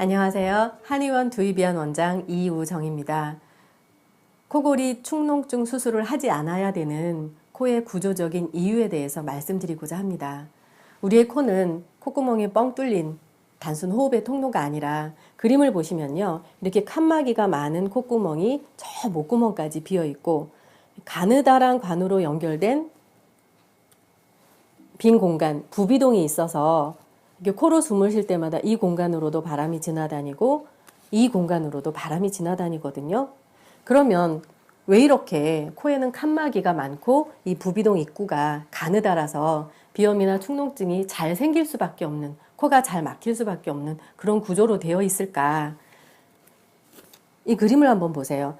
안녕하세요. 한의원 두이비안 원장 이우정입니다. 코골이 축농증 수술을 하지 않아야 되는 코의 구조적인 이유에 대해서 말씀드리고자 합니다. 우리의 코는 콧구멍이 뻥 뚫린 단순 호흡의 통로가 아니라 그림을 보시면요. 이렇게 칸막이가 많은 콧구멍이 저 목구멍까지 비어 있고 가느다란 관으로 연결된 빈 공간, 부비동이 있어서 코로 숨을 쉴 때마다 이 공간으로도 바람이 지나다니고 이 공간으로도 바람이 지나다니거든요. 그러면 왜 이렇게 코에는 칸막이가 많고 이 부비동 입구가 가느다라서 비염이나 축농증이 잘 생길 수밖에 없는, 코가 잘 막힐 수밖에 없는 그런 구조로 되어 있을까? 이 그림을 한번 보세요.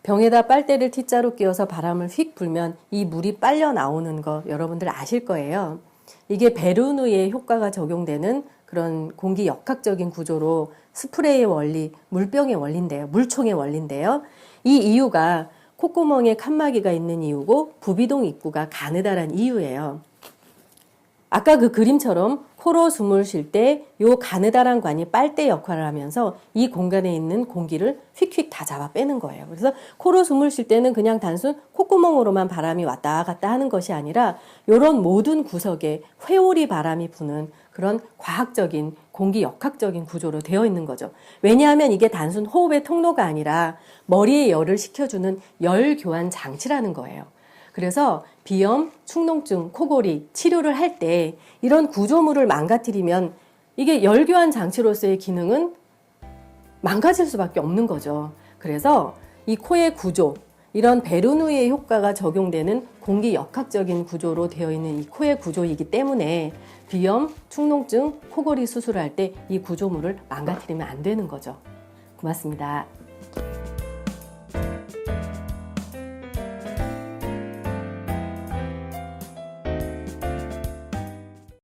병에다 빨대를 T자로 끼워서 바람을 휙 불면 이 물이 빨려 나오는 거 여러분들 아실 거예요. 이게 베르누이의 효과가 적용되는 그런 공기 역학적인 구조로 스프레이의 원리, 물병의 원리인데요. 물총의 원리인데요. 이 이유가 콧구멍에 칸막이가 있는 이유고 부비동 입구가 가느다란 이유예요. 아까 그 그림처럼 코로 숨을 쉴 때 요 가느다란 관이 빨대 역할을 하면서 이 공간에 있는 공기를 휙휙 다 잡아 빼는 거예요. 그래서 코로 숨을 쉴 때는 그냥 단순 콧구멍으로만 바람이 왔다 갔다 하는 것이 아니라 이런 모든 구석에 회오리 바람이 부는 그런 과학적인 공기 역학적인 구조로 되어 있는 거죠. 왜냐하면 이게 단순 호흡의 통로가 아니라 머리에 열을 식혀주는 열 교환 장치라는 거예요. 그래서 비염, 축농증, 코골이 치료를 할 때 이런 구조물을 망가뜨리면 이게 열교환 장치로서의 기능은 망가질 수밖에 없는 거죠. 그래서 이 코의 구조, 이런 베르누이의 효과가 적용되는 공기 역학적인 구조로 되어 있는 이 코의 구조이기 때문에 비염, 축농증, 코골이 수술을 할 때 이 구조물을 망가뜨리면 안 되는 거죠. 고맙습니다.